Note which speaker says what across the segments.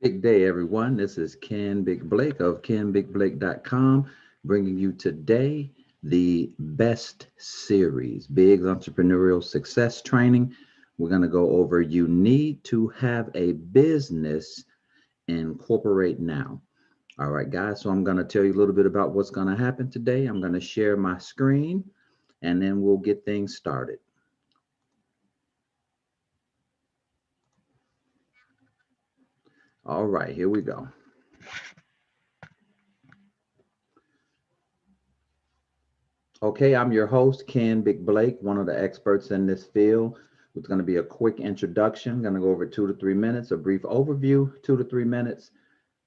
Speaker 1: Big day, everyone. This is Ken Big Blake of KenBigBlake.com, bringing you today the best series, Big Entrepreneurial Success Training. We're going to go over you need to have a business, incorporate now. All right, guys. So I'm going to tell you a little bit about what's going to happen today. I'm going to share my screen and then we'll get things started. All right, here we go. Okay, I'm your host, Ken Big Blake, one of the experts in this field. It's going to be a quick introduction. Going to go over 2 to 3 minutes, a brief overview, 2 to 3 minutes.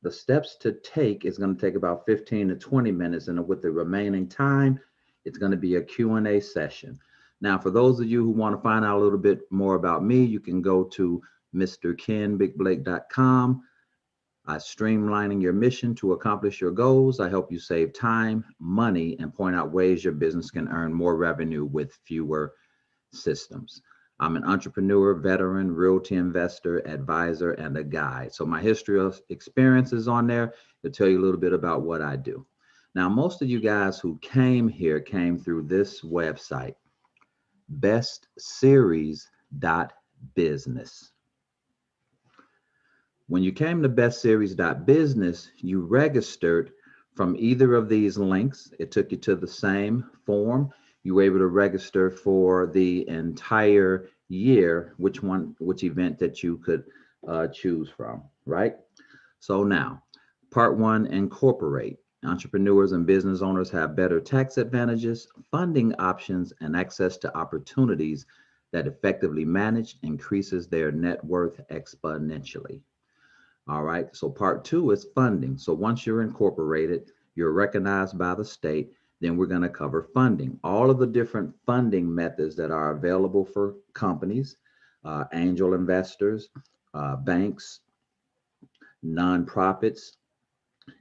Speaker 1: The steps to take is going to take about 15 to 20 minutes, and with the remaining time, it's going to be a Q&A session. Now, for those of you who want to find out a little bit more about me, you can go to mrkenbigblake.com. Streamlining your mission to accomplish your goals. I help you save time, money, and point out ways your business can earn more revenue with fewer systems. I'm an entrepreneur, veteran, realty investor, advisor, and a guide. So my history of experience is on there to tell you a little bit about what I do. Now, most of you guys who came here came through this website, bestseries.business. When you came to bestseries.business, you registered from either of these links. It took you to the same form. You were able to register for the entire year, which event that you could choose from, right? So now, part one, incorporate. Entrepreneurs and business owners have better tax advantages, funding options, and access to opportunities that effectively manage increases their net worth exponentially. All right. So part two is funding. So once you're incorporated, you're recognized by the state, then we're going to cover funding. All of the different funding methods that are available for companies, angel investors, banks, nonprofits,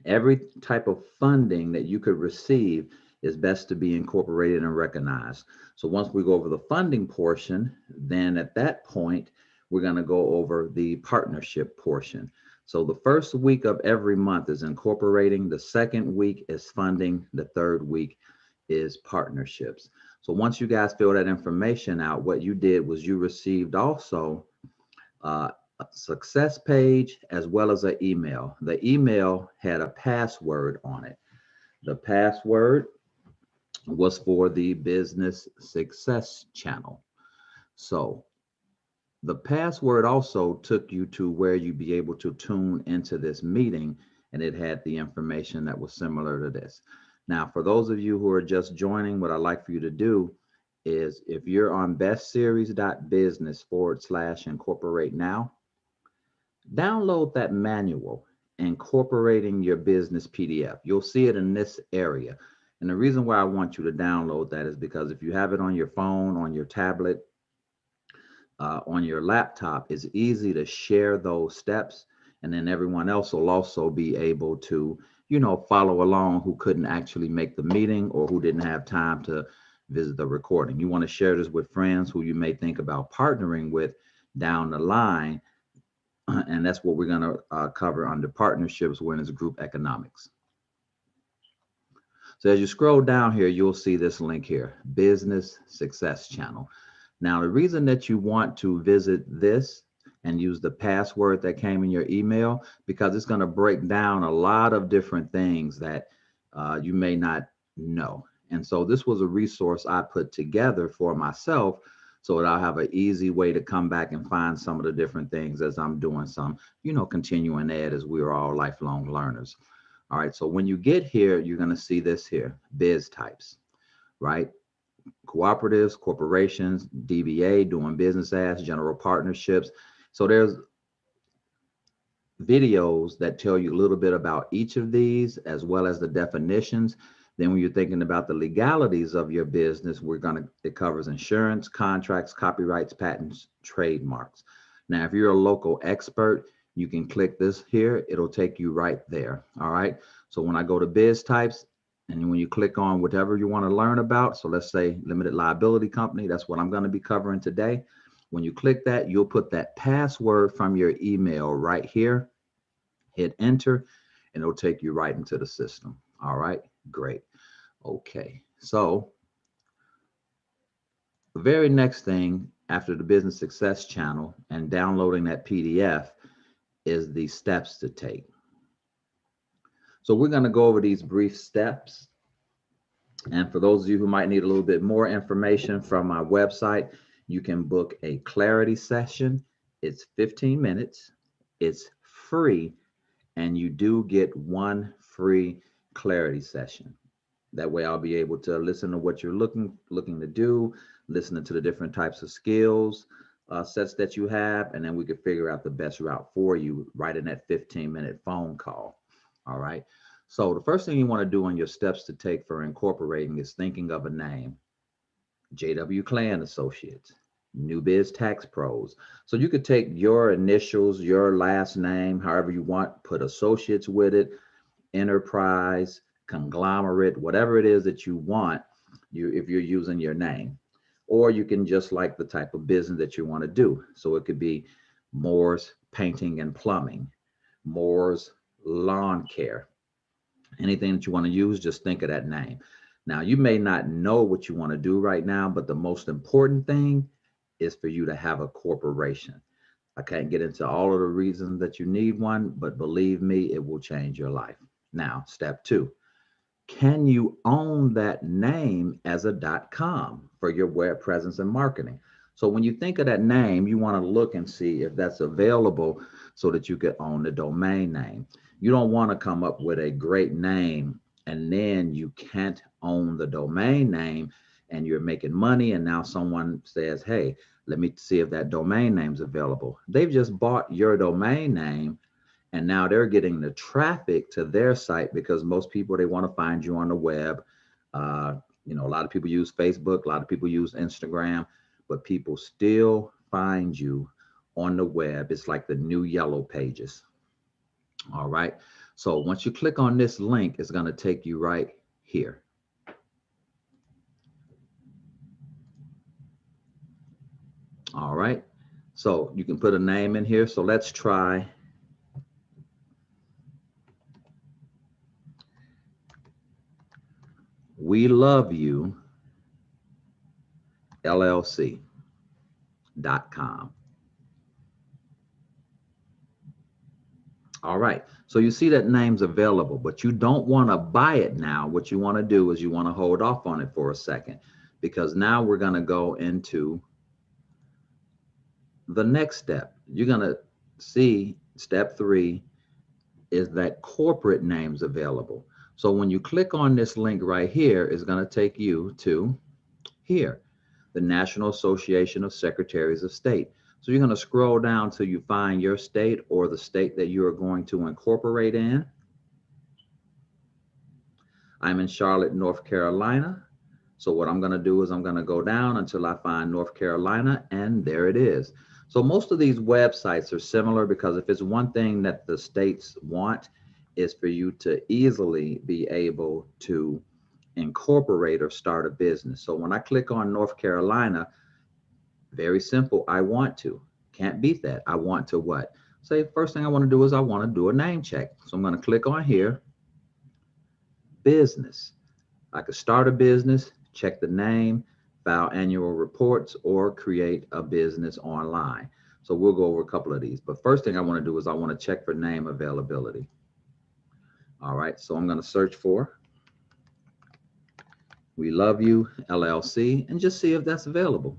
Speaker 1: every type of funding that you could receive is best to be incorporated and recognized. So once we go over the funding portion, then at that point, we're going to go over the partnership portion. So the first week of every month is incorporating. The second week is funding. The third week is partnerships. So once you guys fill that information out, what you did was you received also a success page as well as an email. The email had a password on it. The password was for the business success channel. So the password also took you to where you'd be able to tune into this meeting, and it had the information that was similar to this. Now, for those of you who are just joining, what I'd like for you to do is if you're on bestseries.business/incorporate now, download that manual, incorporating your business PDF. You'll see it in this area. And the reason why I want you to download that is because if you have it on your phone, on your tablet, on your laptop, it's easy to share those steps. And then everyone else will also be able to, follow along who couldn't actually make the meeting or who didn't have time to visit the recording. You want to share this with friends who you may think about partnering with down the line. And that's what we're going to cover under partnerships when it's group economics. So as you scroll down here, you'll see this link here, Business Success Channel. Now, the reason that you want to visit this and use the password that came in your email, because it's going to break down a lot of different things that you may not know. And so this was a resource I put together for myself so that I'll have an easy way to come back and find some of the different things as I'm doing some, continuing ed, as we're all lifelong learners. All right. So when you get here, you're going to see this here, biz types, right? Cooperatives, corporations, DBA, doing business as, general partnerships. So there's videos that tell you a little bit about each of these, as well as the definitions. Then when you're thinking about the legalities of your business, it covers insurance, contracts, copyrights, patents, trademarks. Now, if you're a local expert, you can click this here. It'll take you right there. All right. So when I go to biz types, and when you click on whatever you want to learn about, so let's say limited liability company, that's what I'm going to be covering today. When you click that, you'll put that password from your email right here. Hit enter, and it'll take you right into the system. All right, great. Okay, so the very next thing after the business success channel and downloading that PDF is the steps to take. So we're going to go over these brief steps. And for those of you who might need a little bit more information from my website, you can book a clarity session. It's 15 minutes. It's free, and you do get one free clarity session. That way I'll be able to listen to what you're looking to do, listening to the different types of skills sets that you have, and then we could figure out the best route for you right in that 15-minute phone call. All right. So the first thing you want to do on your steps to take for incorporating is thinking of a name. J.W. Clan Associates, New Biz Tax Pros. So you could take your initials, your last name, however you want, put associates with it, enterprise, conglomerate, whatever it is that you want, if you're using your name. Or you can just like the type of business that you want to do. So it could be Moore's Painting and Plumbing, Moore's Lawn Care. Anything that you want to use, just think of that name. Now, you may not know what you want to do right now, but the most important thing is for you to have a corporation. I can't get into all of the reasons that you need one, but believe me, it will change your life. Now, step 2, can you own that name as a .com for your web presence and marketing? So when you think of that name, you want to look and see if that's available so that you can own the domain name. You don't want to come up with a great name and then you can't own the domain name and you're making money, and now someone says, hey, let me see if that domain name's available. They've just bought your domain name, and now they're getting the traffic to their site because most people, they want to find you on the web. A lot of people use Facebook, a lot of people use Instagram, but people still find you on the web. It's like the new yellow pages. All right. So once you click on this link, it's going to take you right here. All right. So you can put a name in here. So let's try We Love You LLC.com. All right. So you see that name's available, but you don't want to buy it now. What you want to do is you want to hold off on it for a second, because now we're going to go into the next step. You're going to see step 3 is that corporate names available. So when you click on this link right here, it's going to take you to here, the National Association of Secretaries of State. So you're going to scroll down till you find your state or the state that you are going to incorporate in. I'm in Charlotte, North Carolina. So what I'm going to do is I'm going to go down until I find North Carolina, and there it is. So most of these websites are similar, because if it's one thing that the states want, is for you to easily be able to incorporate or start a business. So when I click on North Carolina, very simple, I want to. Can't beat that. I want to what? Say, first thing I want to do is I want to do a name check. So I'm going to click on here, business. I could start a business, check the name, file annual reports, or create a business online. So we'll go over a couple of these. But first thing I want to do is I want to check for name availability. All right, so I'm going to search for We Love You LLC and just see if that's available.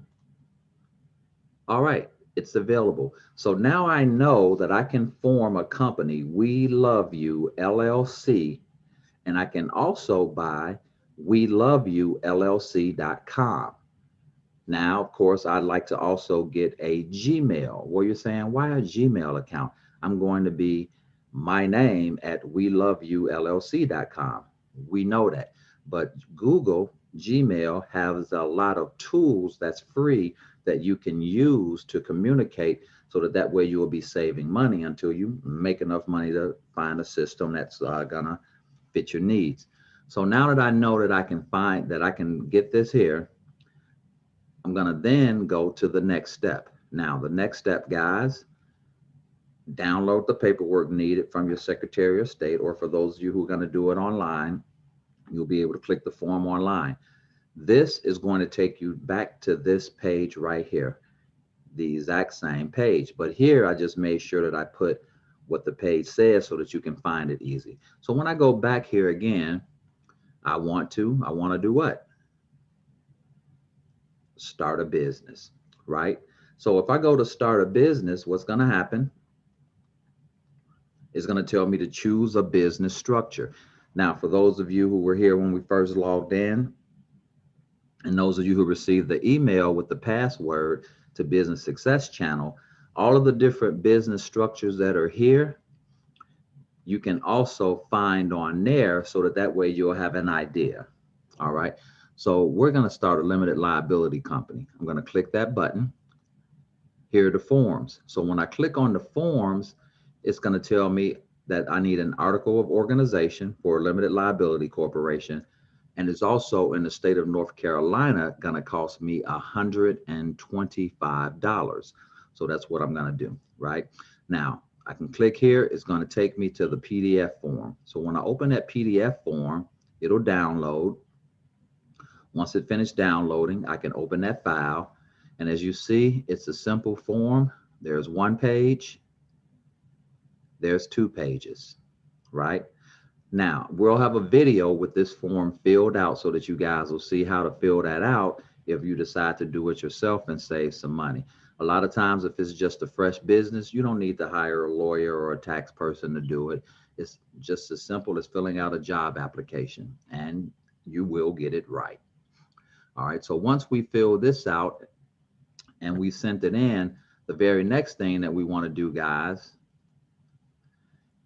Speaker 1: All right, it's available. So now I know that I can form a company, We Love You LLC, and I can also buy WeLoveYouLLC.com. Now, of course, I'd like to also get a Gmail. Well, you're saying, why a Gmail account? I'm going to be my name at WeLoveYouLLC.com. We know that. But Google, Gmail has a lot of tools that's free that you can use to communicate, so that way you will be saving money until you make enough money to find a system that's gonna fit your needs. So now that I know that I can get this here, I'm gonna then go to the next step. Now, the next step, guys, download the paperwork needed from your Secretary of State, or for those of you who are going to do it online, you'll be able to click the form online. This is going to take you back to this page right here, the exact same page. But here I just made sure that I put what the page says so that you can find it easy. So when I go back here again, I want to do what? Start a business, right? So if I go to start a business, what's going to happen is going to tell me to choose a business structure. Now, for those of you who were here when we first logged in, and those of you who received the email with the password to Business Success Channel, all of the different business structures that are here, you can also find on there so that way you'll have an idea. All right. So we're going to start a limited liability company. I'm going to click that button. Here are the forms. So when I click on the forms, it's going to tell me that I need an article of organization for a limited liability corporation. And it's also in the state of North Carolina going to cost me $125. So that's what I'm going to do right now. I can click here. It's going to take me to the PDF form. So when I open that PDF form, it'll download. Once it finished downloading, I can open that file. And as you see, it's a simple form. There's one page. There's 2 pages, right? Now, we'll have a video with this form filled out so that you guys will see how to fill that out if you decide to do it yourself and save some money. A lot of times, if it's just a fresh business, you don't need to hire a lawyer or a tax person to do it. It's just as simple as filling out a job application, and you will get it right. All right, so once we fill this out and we sent it in, the very next thing that we want to do, guys,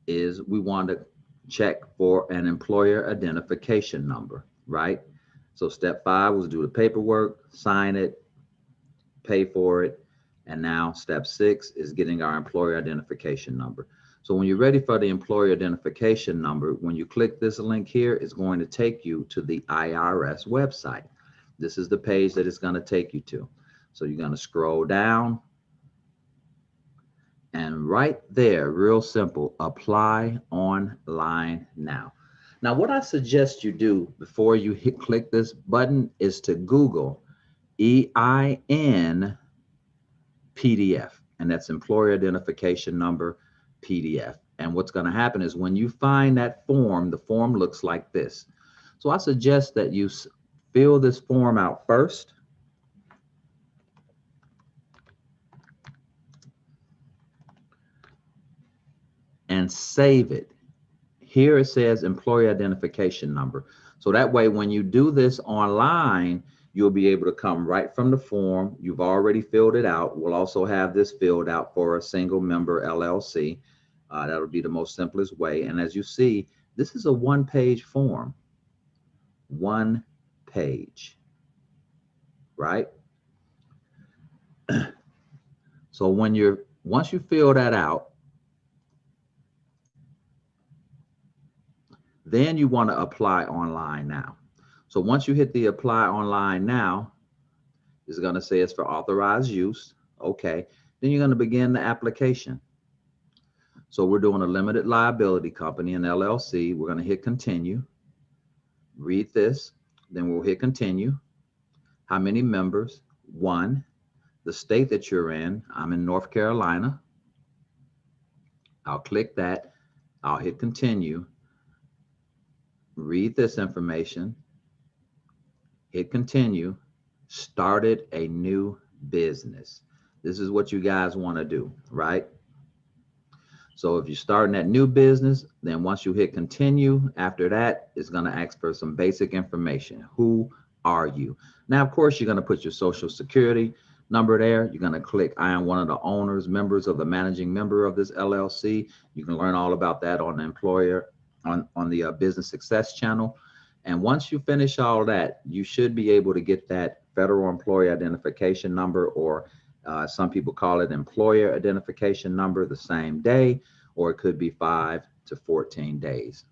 Speaker 1: is we want to check for an employer identification number, right? So step 5 was do the paperwork, sign it, pay for it. And now step 6 is getting our employer identification number. So when you're ready for the employer identification number, when you click this link here, it's going to take you to the IRS website. This is the page that it's going to take you to. So you're going to scroll down. And right there, real simple, apply online now. Now, what I suggest you do before you click this button is to Google EIN PDF, and that's Employer Identification Number PDF. And what's going to happen is when you find that form, the form looks like this. So I suggest that you fill this form out first. And save it. Here it says employee identification number. So that way, when you do this online, you'll be able to come right from the form. You've already filled it out. We'll also have this filled out for a single member LLC. That'll be the most simplest way. And as you see, this is a 1-page form. 1 page, right? So once you fill that out, then you want to apply online now. So once you hit the apply online now, it's going to say it's for authorized use. Okay. Then you're going to begin the application. So we're doing a limited liability company, an LLC. We're going to hit continue. Read this. Then we'll hit continue. How many members? 1. The state that you're in. I'm in North Carolina. I'll click that. I'll hit continue. Read this information, hit continue, started a new business. This is what you guys want to do, right? So if you're starting that new business, then once you hit continue, after that, it's going to ask for some basic information. Who are you? Now, of course, you're going to put your social security number there. You're going to click I am one of the owners, members of the managing member of this LLC. You can learn all about that on the employer on the Business Success Channel. And once you finish all that, you should be able to get that federal employee identification number, or some people call it employer identification number, the same day, or it could be 5 to 14 days.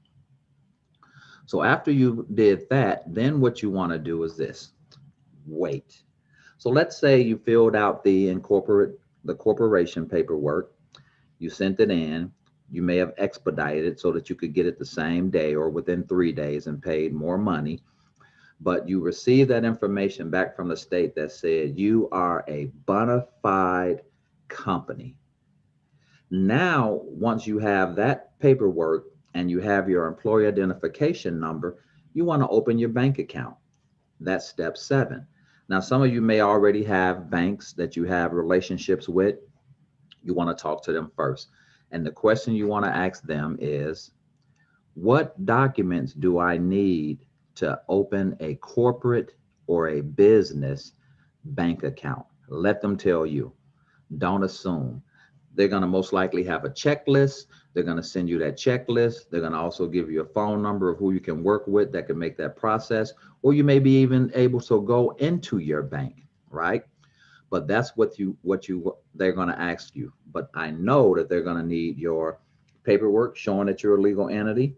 Speaker 1: So after you did that, then what you want to do is this: wait. So let's say you filled out the corporation paperwork, You sent it in. You may have expedited it so that you could get it the same day or within 3 days and paid more money. But you received that information back from the state that said you are a bona fide company. Now, once you have that paperwork and you have your employee identification number, you want to open your bank account. That's step 7. Now, some of you may already have banks that you have relationships with. You want to talk to them first. And the question you want to ask them is, what documents do I need to open a corporate or a business bank account? Let them tell you. Don't assume. They're going to most likely have a checklist. They're going to send you that checklist. They're going to also give you a phone number of who you can work with that can make that process, or you may be even able to go into your bank, right? But that's what they're going to ask you. But I know that they're going to need your paperwork showing that you're a legal entity,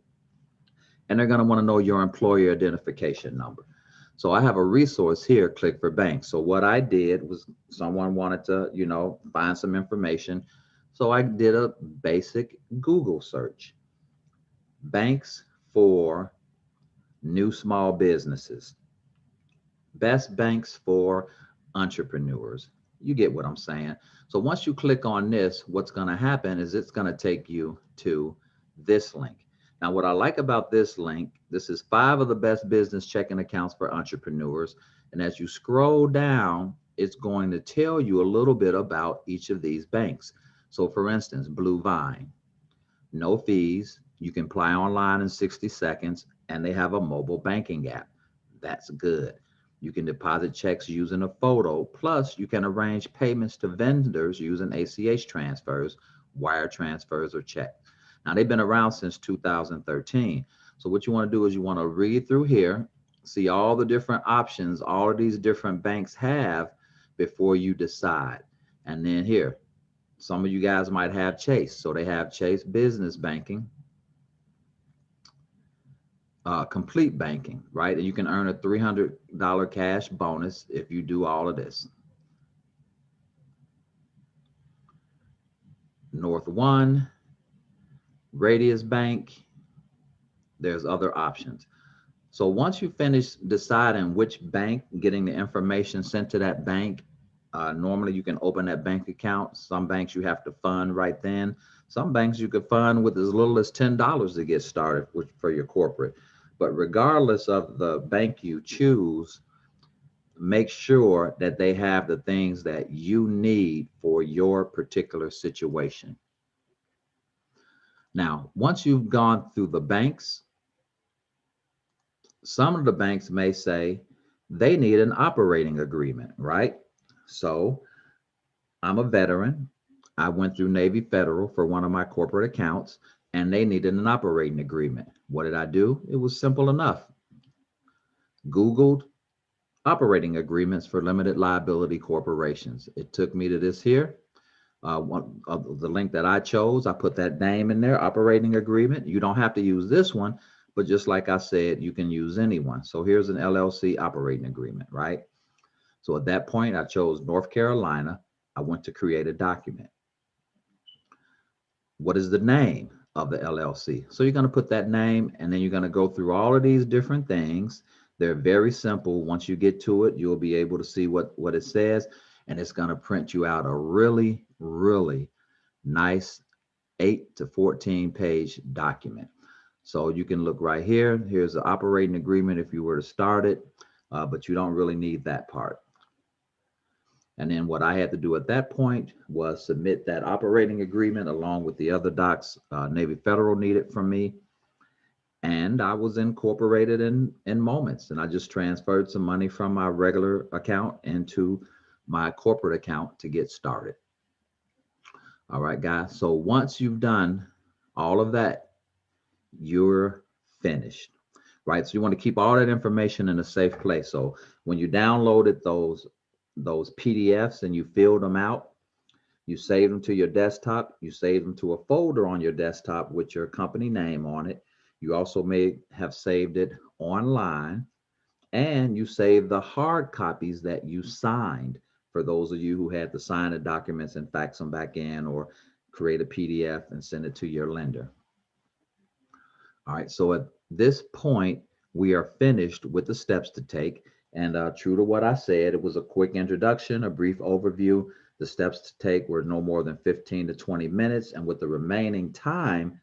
Speaker 1: and they're going to want to know your employer identification number. So I have a resource here, Click for Banks. So what I did was someone wanted to, find some information. So I did a basic Google search. Banks for new small businesses. Best banks for entrepreneurs. You get what I'm saying? So once you click on this, what's going to happen is it's going to take you to this link. Now, what I like about this link, this is 5 of the best business checking accounts for entrepreneurs. And as you scroll down, it's going to tell you a little bit about each of these banks. So for instance, Blue Vine, no fees. You can apply online in 60 seconds, and they have a mobile banking app. That's good. You can deposit checks using a photo. Plus, you can arrange payments to vendors using ACH transfers, wire transfers, or check. Now, they've been around since 2013. So what you want to do is you want to read through here, see all the different options all of these different banks have before you decide. And then here, some of you guys might have Chase. So they have Chase Business Banking, Complete Banking, right? And you can earn a $300 cash bonus if you do all of this. North One, Radius Bank, there's other options. So once you finish deciding which bank, getting the information sent to that bank, normally you can open that bank account. Some banks you have to fund right then. Some banks you could fund with as little as $10 to get started for your corporate. But regardless of the bank you choose, make sure that they have the things that you need for your particular situation. Now, once you've gone through the banks, some of the banks may say they need an operating agreement, right? So I'm a veteran. I went through Navy Federal for one of my corporate accounts, and they needed an operating agreement. What did I do? It was simple enough. Googled operating agreements for limited liability corporations. It took me to this here. One of the link that I chose, I put that name in there, operating agreement. You don't have to use this one, but just like I said, you can use anyone. So here's an LLC operating agreement, right? So at that point, I chose North Carolina. I went to create a document. What is the name of the LLC? So you're going to put that name, and then you're going to go through all of these different things. They're very simple. Once you get to it, you'll be able to see what it says, and it's going to print you out a really, really nice 8 to 14 page document. So you can look right here. Here's the operating agreement if you were to start it, but you don't really need that part. And then what I had to do at that point was submit that operating agreement along with the other docs Navy Federal needed from me. And I was incorporated in Moments, and I just transferred some money from my regular account into my corporate account to get started. All right, guys. So once you've done all of that, you're finished, right? So you want to keep all that information in a safe place. So when you downloaded those PDFs and you filled them out, you save them to your desktop, you save them to a folder on your desktop with your company name on it. You also may have saved it online, and you save the hard copies that you signed for those of you who had to sign the documents and fax them back in or create a PDF and send it to your lender. All right, so at this point, we are finished with the steps to take. And true to what I said, it was a quick introduction, a brief overview. The steps to take were no more than 15 to 20 minutes. And with the remaining time,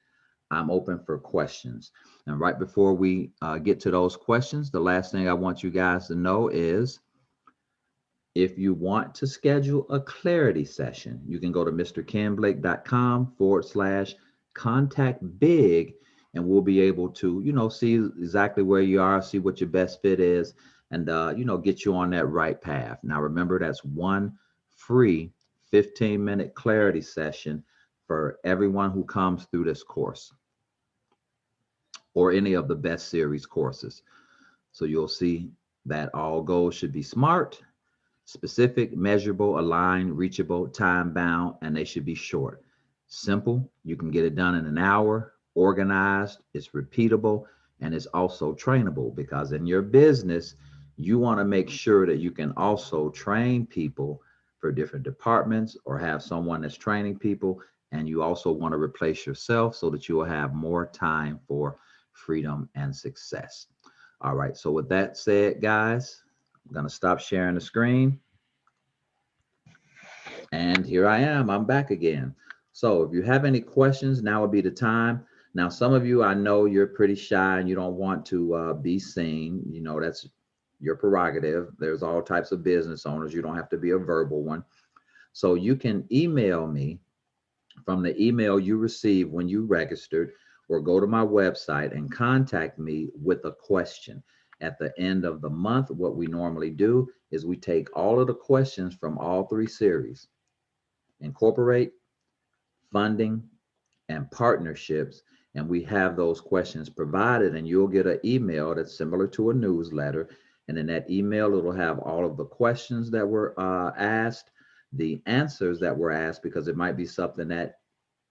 Speaker 1: I'm open for questions. And right before we get to those questions, the last thing I want you guys to know is if you want to schedule a clarity session, you can go to mrkenblake.com/contact big, and we'll be able to, see exactly where you are, see what your best fit is, and, get you on that right path. Now, remember, that's one free 15-minute clarity session for everyone who comes through this course or any of the best series courses. So you'll see that all goals should be SMART, specific, measurable, aligned, reachable, time bound, and they should be short. Simple, you can get it done in an hour, organized, it's repeatable, and it's also trainable, because in your business, you want to make sure that you can also train people for different departments or have someone that's training people. And you also want to replace yourself so that you will have more time for freedom and success. All right, so with that said, guys, I'm going to stop sharing the screen. And here I am. I'm back again. So if you have any questions, now would be the time. Now, some of you, I know you're pretty shy and you don't want to be seen. That's your prerogative. There's all types of business owners. You don't have to be a verbal one. So you can email me from the email you received when you registered, or go to my website and contact me with a question. At the end of the month, what we normally do is we take all of the questions from all three series: incorporate, funding, and partnerships. And we have those questions provided, and you'll get an email that's similar to a newsletter. And in that email, it'll have all of the questions that were asked, the answers that were asked, because it might be something that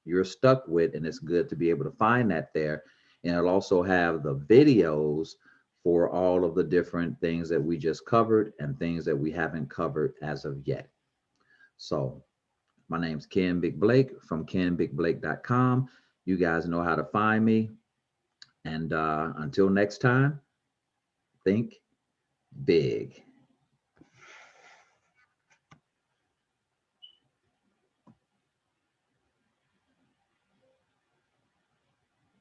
Speaker 1: you're stuck with, and it's good to be able to find that there. And it'll also have the videos for all of the different things that we just covered and things that we haven't covered as of yet. So my name's Ken Big Blake from kenbigblake.com. You guys know how to find me. And until next time, think big.